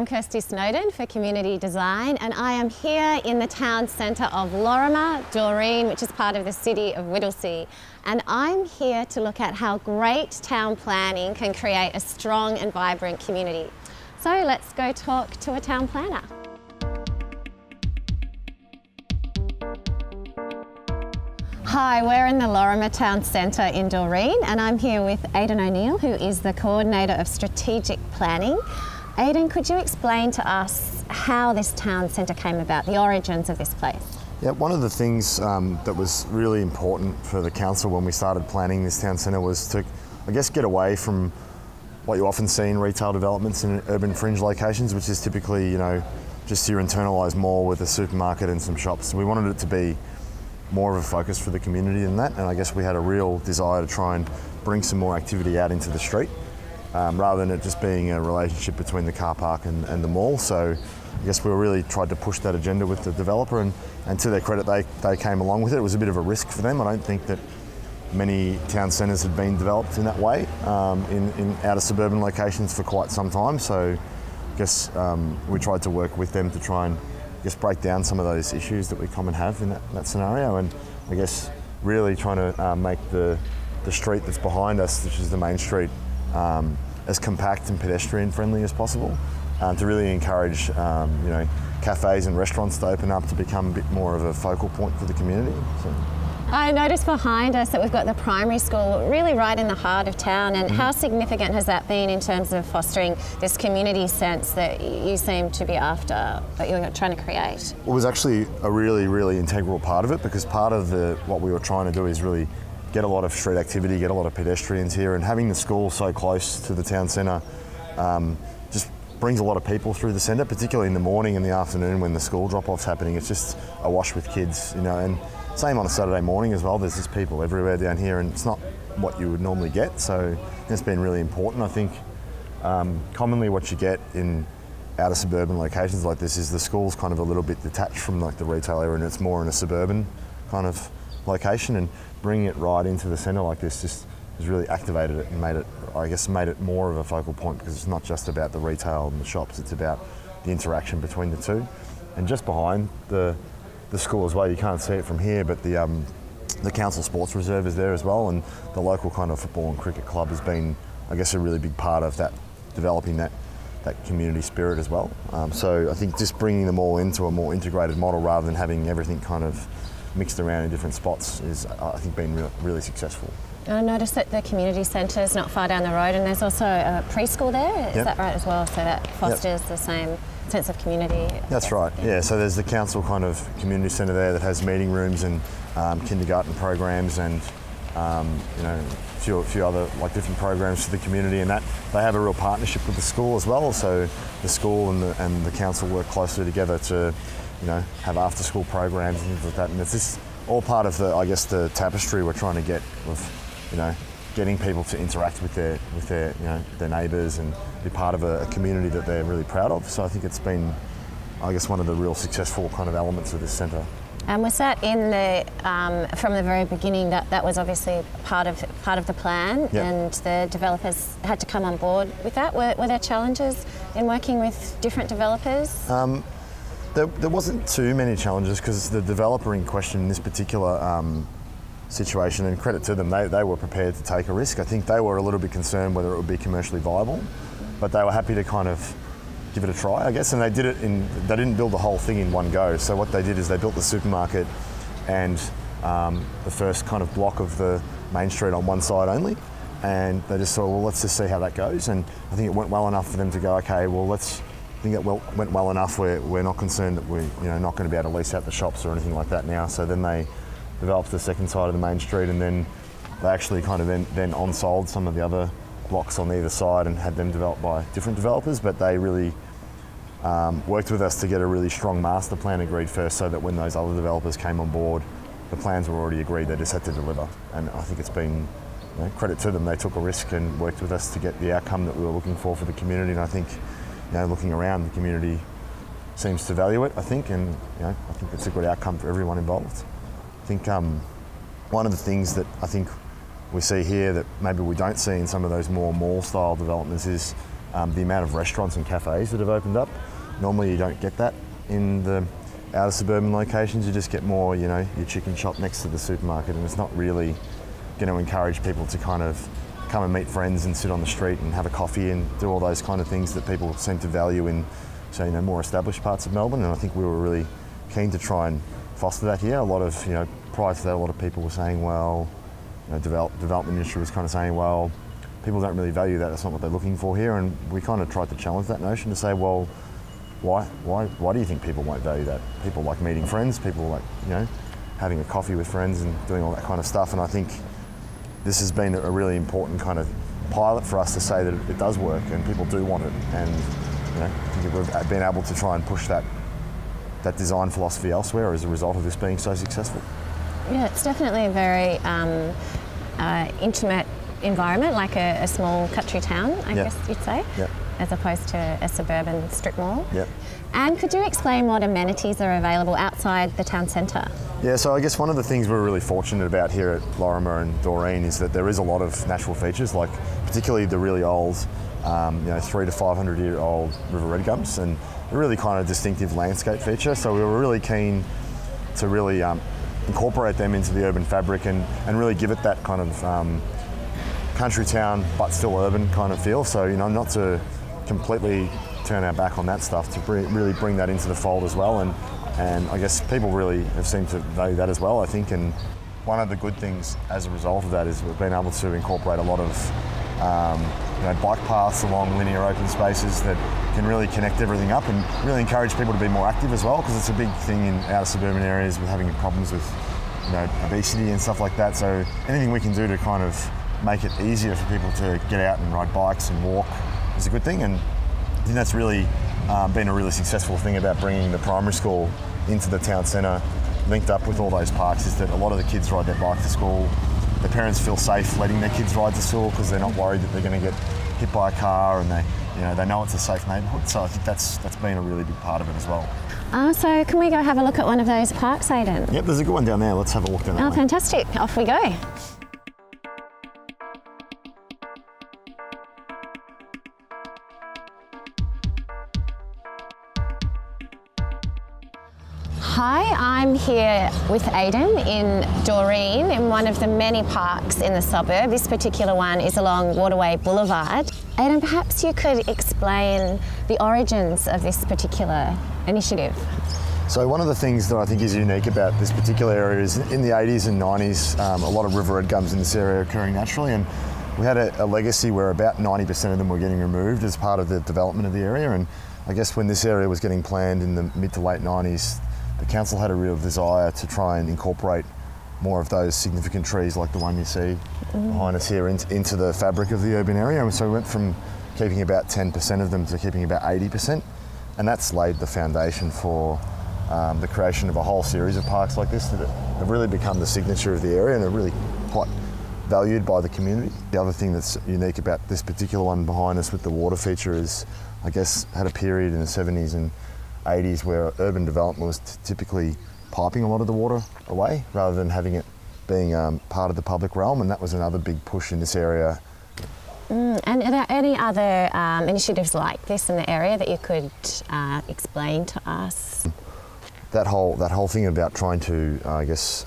I'm Kirsty Snowden for Community Design, and I am here in the town centre of Laurimar, Doreen, which is part of the City of Whittlesea. And I'm here to look at how great town planning can create a strong and vibrant community. So let's go talk to a town planner. Hi, we're in the Laurimar Town Centre in Doreen, and I'm here with Aidan O'Neill, who is the Coordinator of Strategic Planning. Aidan, could you explain to us how this town centre came about, the origins of this place? Yeah, one of the things that was really important for the council when we started planning this town centre was to, I guess, get away from what you often see in retail developments in urban fringe locations, which is typically, just your internalised mall with a supermarket and some shops. We wanted it to be more of a focus for the community than that, and I guess we had a real desire to try and bring some more activity out into the street, rather than it just being a relationship between the car park and the mall. So I guess we really tried to push that agenda with the developer, and to their credit, they came along with it. It was a bit of a risk for them. I don't think that many town centres had been developed in that way in outer suburban locations for quite some time. So I guess we tried to work with them to try and break down some of those issues that we common have in that scenario, and I guess really trying to make the street that's behind us, which is the main street, as compact and pedestrian friendly as possible, to really encourage cafes and restaurants to open up to become a bit more of a focal point for the community. So. I noticed behind us that we've got the primary school really right in the heart of town, and how significant has that been in terms of fostering this community sense that you seem to be after, that you're trying to create? It was actually a really, really integral part of it, because part of what we were trying to do is really get a lot of street activity, get a lot of pedestrians here, and having the school so close to the town centre just brings a lot of people through the centre, particularly in the morning and the afternoon when the school drop-off's happening. It's just awash with kids, and same on a Saturday morning as well. There's just people everywhere down here, and it's not what you would normally get. So it's been really important. I think commonly what you get in outer suburban locations like this is the school's kind of a little bit detached from like the retail area, and it's more in a suburban kind of location. And bringing it right into the centre like this just has really activated it and made it more of a focal point, because it's not just about the retail and the shops. It's about the interaction between the two. And just behind the school as well, you can't see it from here, but the council sports reserve is there as well, and the local kind of football and cricket club has been, I guess, a really big part of that, developing that community spirit as well. So I think just bringing them all into a more integrated model rather than having everything kind of mixed around in different spots is, I think, been really successful. I noticed that the community centre is not far down the road, and there's also a preschool there. Is that right as well? So that fosters the same sense of community. That's right. Yeah. So there's the council kind of community centre there that has meeting rooms and kindergarten programs, and a few other different programs for the community, and that they have a real partnership with the school as well. So the school and the council work closely together to have after school programs and things like that. And it's just all part of the tapestry we're trying to get with getting people to interact with their neighbours and be part of a community that they're really proud of. So I think it's been, one of the real successful kind of elements of this centre. And was that in from the very beginning, that was obviously part of the plan, and the developers had to come on board with that? Were there challenges in working with different developers? There wasn't too many challenges, because the developer in question in this particular situation, and credit to them, they were prepared to take a risk. I think they were a little bit concerned whether it would be commercially viable, but they were happy to kind of give it a try, I guess. And they did it they didn't build the whole thing in one go. So what they did is they built the supermarket and the first kind of block of the main street on one side only, and they just thought, well, let's just see how that goes. And I think it went well enough for them to go, okay, well, I think it went well enough. We're not concerned that we're not going to be able to lease out the shops or anything like that now. So then they developed the second side of the main street, and then they actually kind of then on-sold some of the other blocks on either side and had them developed by different developers. But they really worked with us to get a really strong master plan agreed first, so that when those other developers came on board, the plans were already agreed. They just had to deliver. And I think it's been credit to them. They took a risk and worked with us to get the outcome that we were looking for the community. And I think looking around, the community seems to value it, I think, and I think it's a good outcome for everyone involved. I think one of the things that I think we see here that maybe we don't see in some of those more mall-style developments is the amount of restaurants and cafes that have opened up. Normally you don't get that in the outer suburban locations. You just get more, you know, your chicken shop next to the supermarket, and it's not really going to encourage people to kind of come and meet friends and sit on the street and have a coffee and do all those kind of things that people seem to value in, say, you know, more established parts of Melbourne. And I think we were really keen to try and foster that here. A lot of, you know, prior to that, a lot of people were saying, well, you know, development industry was kind of saying, well, people don't really value that. That's not what they're looking for here. And we kind of tried to challenge that notion to say, well, why do you think people won't value that? People like meeting friends. People like, you know, having a coffee with friends and doing all that kind of stuff. And I think this has been a really important kind of pilot for us to say that it does work and people do want it. And, you know, I think we've been able to try and push that design philosophy elsewhere as a result of this being so successful. Yeah, it's definitely a very intimate environment, like a small country town, I guess you'd say, as opposed to a suburban strip mall. And could you explain what amenities are available outside the town centre? Yeah, so I guess one of the things we're really fortunate about here at Laurimar and Doreen is that there is a lot of natural features, like particularly the really old, you know, 300 to 500 year old river red gums, and a really kind of distinctive landscape feature. So we were really keen to really incorporate them into the urban fabric and really give it that kind of country town but still urban kind of feel. So, you know, not to completely turn our back on that stuff, to really bring that into the fold as well. And I guess people really have seemed to value that as well, I think. And one of the good things as a result of that is we've been able to incorporate a lot of you know, bike paths along linear open spaces that can really connect everything up and really encourage people to be more active as well, because it's a big thing in outer suburban areas with having problems with, you know, obesity and stuff like that. So anything we can do to kind of make it easier for people to get out and ride bikes and walk is a good thing. And I think that's really been a really successful thing about bringing the primary school into the town centre, linked up with all those parks, is that a lot of the kids ride their bike to school. The parents feel safe letting their kids ride to school because they're not worried that they're going to get hit by a car, and they know it's a safe neighbourhood. So I think that's been a really big part of it as well. So can we go have a look at one of those parks, Aidan? Yep, there's a good one down there. Let's have a walk down that way. Fantastic. Off we go. Hi, I'm here with Aidan in Doreen, in one of the many parks in the suburb. This particular one is along Waterway Boulevard. Aidan, perhaps you could explain the origins of this particular initiative. So one of the things that I think is unique about this particular area is in the 80s and 90s, a lot of river red gums in this area occurring naturally, and we had a legacy where about 90% of them were getting removed as part of the development of the area. And I guess when this area was getting planned in the mid to late 90s, the council had a real desire to try and incorporate more of those significant trees like the one you see behind us here into the fabric of the urban area. And so we went from keeping about 10% of them to keeping about 80%. And that's laid the foundation for the creation of a whole series of parks like this that have really become the signature of the area and are really quite valued by the community. The other thing that's unique about this particular one behind us with the water feature is, I guess, had a period in the 70s and 80s where urban development was typically piping a lot of the water away rather than having it being part of the public realm, and that was another big push in this area. And are there any other initiatives like this in the area that you could explain to us? That whole thing about trying to, I guess,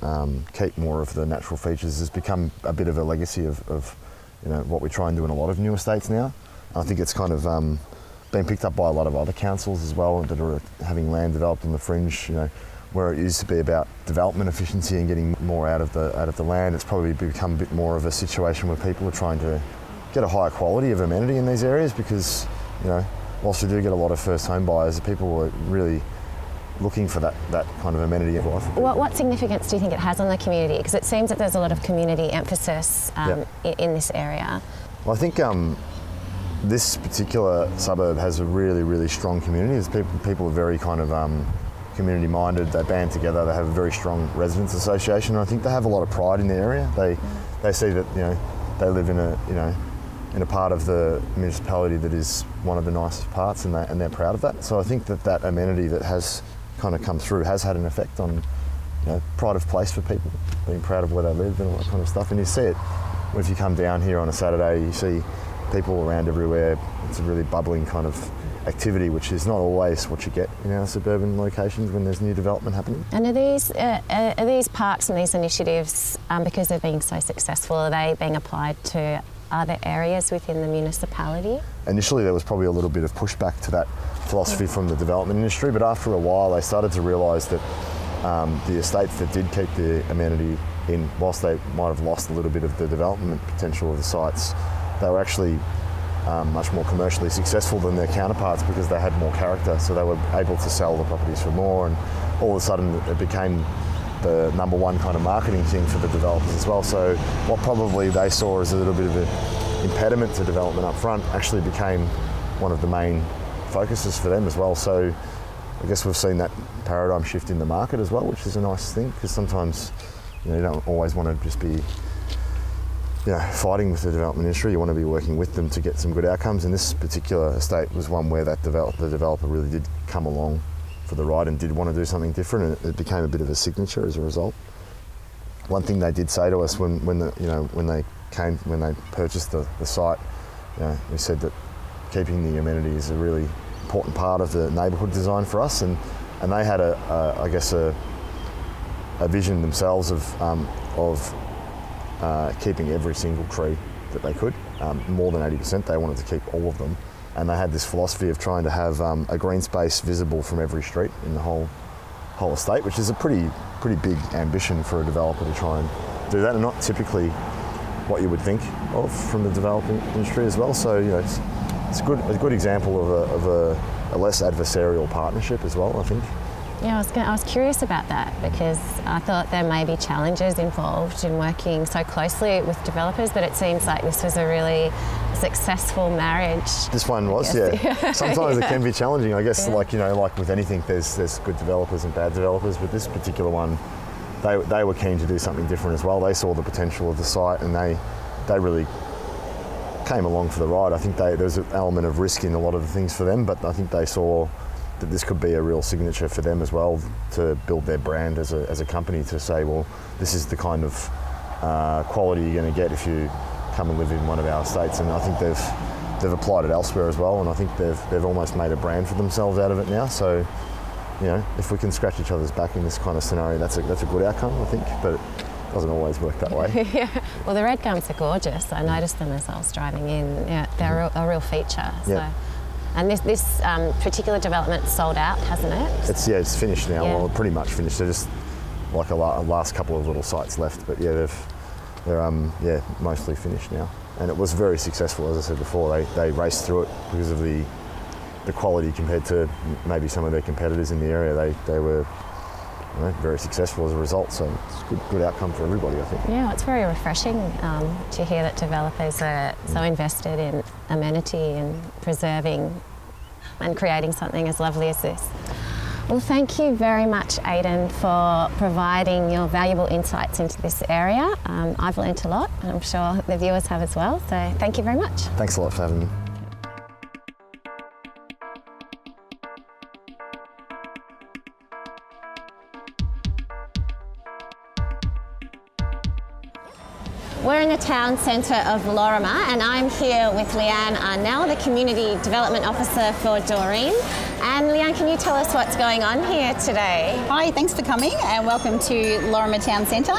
keep more of the natural features has become a bit of a legacy of you know, what we try and do in a lot of new estates now. I think it's kind of been picked up by a lot of other councils as well that are having land developed on the fringe, you know, where it used to be about development efficiency and getting more out of the land. It's probably become a bit more of a situation where people are trying to get a higher quality of amenity in these areas, because, you know, whilst we do get a lot of first home buyers, people are really looking for that kind of amenity of life. What significance do you think it has on the community? Because it seems that there's a lot of community emphasis in this area. Well, I think this particular suburb has a really, really strong community. People are very kind of community minded. They band together. They have a very strong residents association. And I think they have a lot of pride in the area. They see that, you know, they live in a part of the municipality that is one of the nicest parts, and they're proud of that. So I think that amenity that has kind of come through has had an effect on, you know, pride of place for people, being proud of where they live and all that kind of stuff. And you see it if you come down here on a Saturday. You see people around everywhere. It's a really bubbling kind of activity, which is not always what you get in our suburban locations when there's new development happening. And are these parks and these initiatives, because they're being so successful, are they being applied to other areas within the municipality? Initially there was probably a little bit of pushback to that philosophy from the development industry, but after a while they started to realise that the estates that did keep the amenity in, whilst they might have lost a little bit of the development potential of the sites, they were actually much more commercially successful than their counterparts because they had more character, so they were able to sell the properties for more, and all of a sudden it became the number one kind of marketing thing for the developers as well. So what probably they saw as a little bit of an impediment to development up front actually became one of the main focuses for them as well. So I guess we've seen that paradigm shift in the market as well, which is a nice thing, because sometimes you don't always want to just be fighting with the development industry. You want to be working with them to get some good outcomes, and this particular estate was one where that the developer really did come along for the ride and did want to do something different, and it became a bit of a signature as a result. One thing they did say to us when they purchased the site, we said that keeping the amenity is a really important part of the neighbourhood design for us, and they had I guess a vision themselves of keeping every single tree that they could, more than 80%. They wanted to keep all of them, and they had this philosophy of trying to have a green space visible from every street in the whole estate, which is a pretty big ambition for a developer to try and do that, and not typically what you would think of from the developing industry as well. So it's a good example of a less adversarial partnership as well, I think. Yeah, I was curious about that, because I thought there may be challenges involved in working so closely with developers, but it seems like this was a really successful marriage. This one was, yeah. Sometimes it can be challenging, I guess. Like with anything, there's good developers and bad developers, but this particular one, they were keen to do something different as well. They saw the potential of the site, and they really came along for the ride. I think there was an element of risk in a lot of the things for them, but I think they saw that this could be a real signature for them as well, to build their brand as a company, to say, well, this is the kind of quality you're going to get if you come and live in one of our estates. And I think they've applied it elsewhere as well, and I think they've almost made a brand for themselves out of it now. So if we can scratch each other's back in this kind of scenario, that's a good outcome, I think, but it doesn't always work that way. Yeah. Well, the red gums are gorgeous. I noticed them as I was driving in. Yeah, they're a real feature. So. Yeah. And this particular development sold out, hasn't it? It's finished now. Yeah. Well, pretty much finished. There's just like a last couple of little sites left, but yeah, they're mostly finished now. And it was very successful, as I said before. They raced through it because of the quality compared to maybe some of their competitors in the area. They were very successful as a result. So it's a good outcome for everybody, I think. Yeah, it's very refreshing to hear that developers are so invested in amenity and preserving and creating something as lovely as this. Well, thank you very much, Aidan, for providing your valuable insights into this area. I've learnt a lot, and I'm sure the viewers have as well. So thank you very much. Thanks a lot for having me. We're in the town centre of Laurimar, and I'm here with Leanne Arnel, the Community Development Officer for Doreen. And Leanne, can you tell us what's going on here today? Hi, thanks for coming and welcome to Laurimar Town Centre.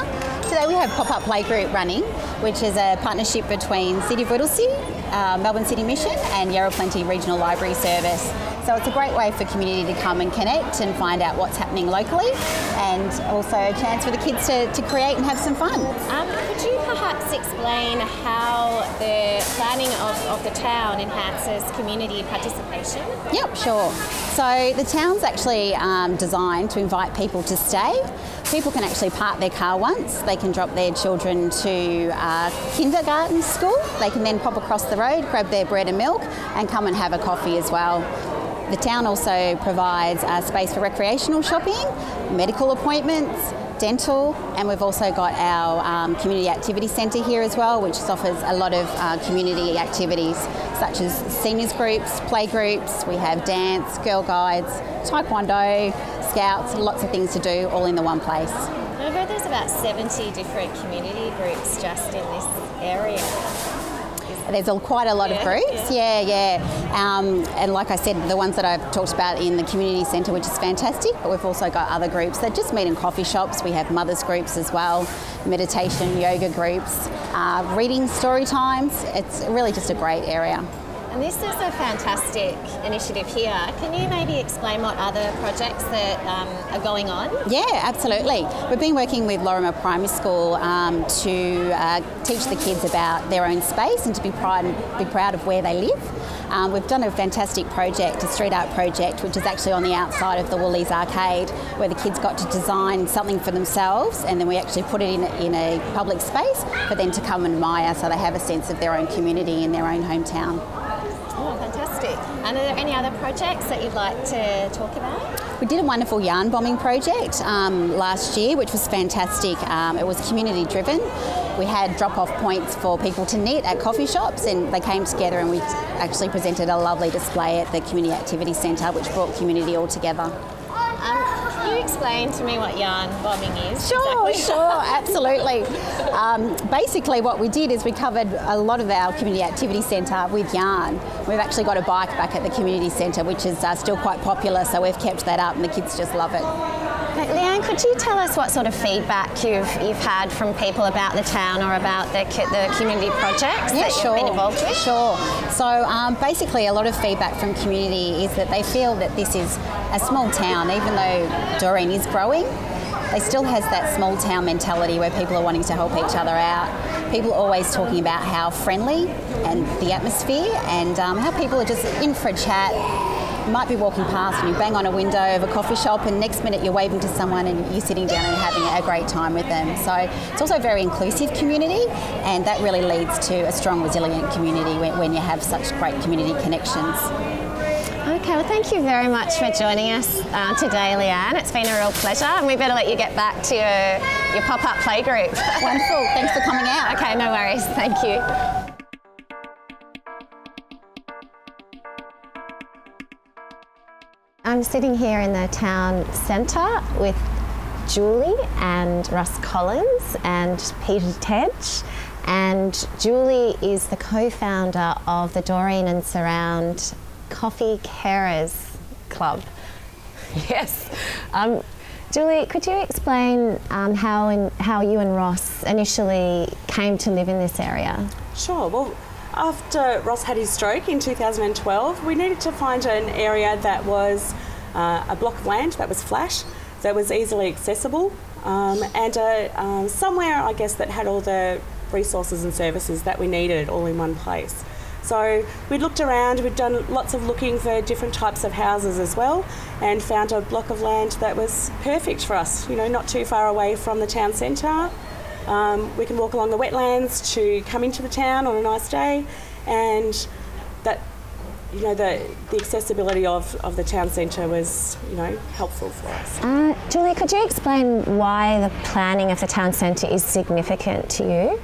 Today we have Pop-Up Playgroup running, which is a partnership between City of Whittlesea, Melbourne City Mission and Yarra Plenty Regional Library Service. So it's a great way for community to come and connect and find out what's happening locally, and also a chance for the kids to create and have some fun. Could you perhaps explain how the planning of the town enhances community participation? Yep, sure. So the town's actually designed to invite people to stay. People can actually park their car once, they can drop their children to kindergarten school, they can then pop across the road, grab their bread and milk and come and have a coffee as well. The town also provides space for recreational shopping, medical appointments, dental, and we've also got our community activity centre here as well, which offers a lot of community activities such as seniors groups, play groups, we have dance, girl guides, taekwondo, scouts, lots of things to do all in the one place. I've heard there's about 70 different community groups just in this area. Is There's quite a lot of groups, and like I said, the ones that I've talked about in the community centre, which is fantastic, but we've also got other groups that just meet in coffee shops. We have mothers groups as well, meditation, yoga groups, reading story times. It's really just a great area. And this is a fantastic initiative here. Can you maybe explain what other projects that are going on? Yeah, absolutely. We've been working with Laurimar Primary School to teach the kids about their own space and to be proud of where they live. We've done a fantastic project, a street art project, which is actually on the outside of the Woolies arcade, where the kids got to design something for themselves, and then we actually put it in a public space for them to come and admire, so they have a sense of their own community in their own hometown. Oh, fantastic. And are there any other projects that you'd like to talk about? We did a wonderful yarn bombing project last year, which was fantastic. It was community driven. We had drop-off points for people to knit at coffee shops, and they came together and we actually presented a lovely display at the Community Activity Centre, which brought community all together. Can you explain to me what yarn bombing is? Sure, exactly? sure, absolutely. Basically what we did is we covered a lot of our community activity centre with yarn. We've actually got a bike back at the community centre, which is still quite popular, so we've kept that up and the kids just love it. Leanne, could you tell us what sort of feedback you've had from people about the town or about the community projects that you've been involved with? Sure. So basically a lot of feedback from community is that they feel that this is a small town, even though Doreen is growing. They still has that small town mentality where people are wanting to help each other out. People are always talking about how friendly and the atmosphere, and how people are just in for a chat. You might be walking past and you bang on a window of a coffee shop, and next minute you're waving to someone and you're sitting down and having a great time with them. So it's also a very inclusive community, and that really leads to a strong, resilient community when you have such great community connections. Okay, well thank you very much for joining us today, Leanne. It's been a real pleasure, and we better let you get back to your pop-up playgroup. Wonderful, thanks for coming out. Okay, no worries, thank you. I'm sitting here in the town centre with Julie and Russ Collins and Peter Tedge. And Julie is the co-founder of the Doreen and Surround Coffee Carers Club. Yes. Julie, could you explain how you and Ross initially came to live in this area? Sure. Well, after Ross had his stroke in 2012, we needed to find an area that was a block of land that was flat, that was easily accessible, and somewhere, I guess, that had all the resources and services that we needed all in one place. So we looked around, we'd done lots of looking for different types of houses as well, and found a block of land that was perfect for us, you know, not too far away from the town centre. We can walk along the wetlands to come into the town on a nice day, and that, you know, the accessibility of the town centre was, you know, helpful for us. Julie, could you explain why the planning of the town centre is significant to you?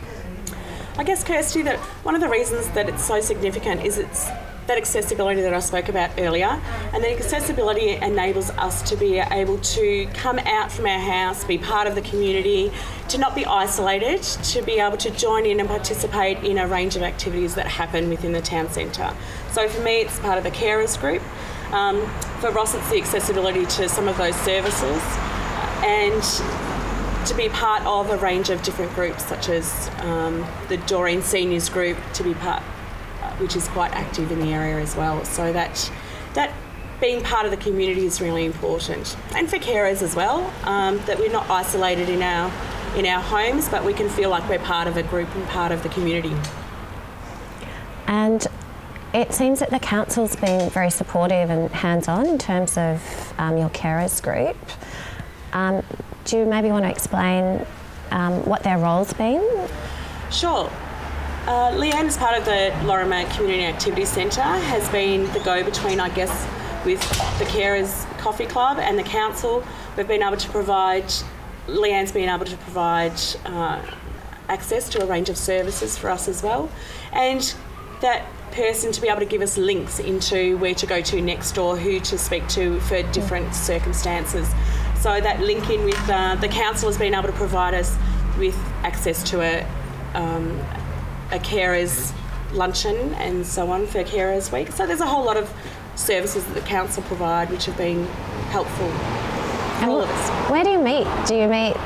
I guess, Kirsty, that one of the reasons that it's so significant is it's that accessibility that I spoke about earlier, and the accessibility enables us to be able to come out from our house, be part of the community, to not be isolated, to be able to join in and participate in a range of activities that happen within the town centre. So for me, it's part of the carers group. For Ross, it's the accessibility to some of those services, and to be part of a range of different groups, such as the Doreen Seniors group, to be part, which is quite active in the area as well. So that being part of the community is really important, and for carers as well. That we're not isolated in our homes, but we can feel like we're part of a group and part of the community. And it seems that the council's been very supportive and hands-on in terms of your carers group. Do you maybe want to explain what their role's been? Sure. Leanne, as part of the Laurimar Community Activity Centre, has been the go-between, I guess, with the Carers Coffee Club and the council. We've been able to provide, Leanne's been able to provide access to a range of services for us as well, and that person to be able to give us links into where to go to next or who to speak to for different circumstances. So that link in with the council has been able to provide us with access to a carer's luncheon and so on for Carers Week. So there's a whole lot of services that the council provide which have been helpful for all of us. Where do you meet? Do you meet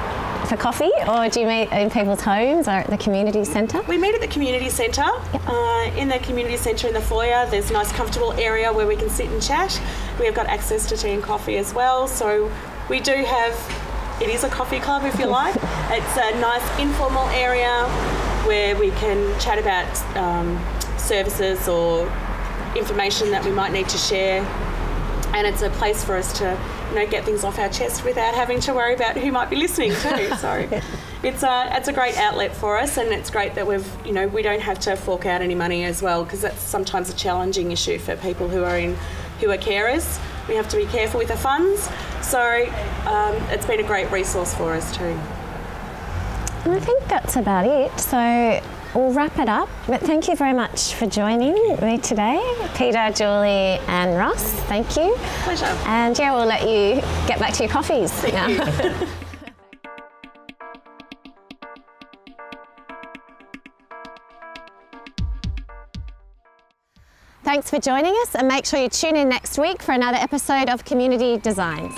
for coffee, or do you meet in people's homes or at the community centre? We meet at the community centre. Yep. In the community centre in the foyer, there's a nice comfortable area where we can sit and chat. We have got access to tea and coffee as well, so we do have, it is a coffee club if you like. It's a nice informal area where we can chat about services or information that we might need to share, and it's a place for us to get things off our chest without having to worry about who might be listening too. So it's a great outlet for us, and it's great that we don't have to fork out any money as well, because that's sometimes a challenging issue for people who are carers. We have to be careful with the funds, so it's been a great resource for us too. And I think that's about it. So we'll wrap it up, but thank you very much for joining me today. Peter, Julie and Ross, thank you. Pleasure. And yeah, we'll let you get back to your coffees now. Thank you. Thanks for joining us, and make sure you tune in next week for another episode of Community Designs.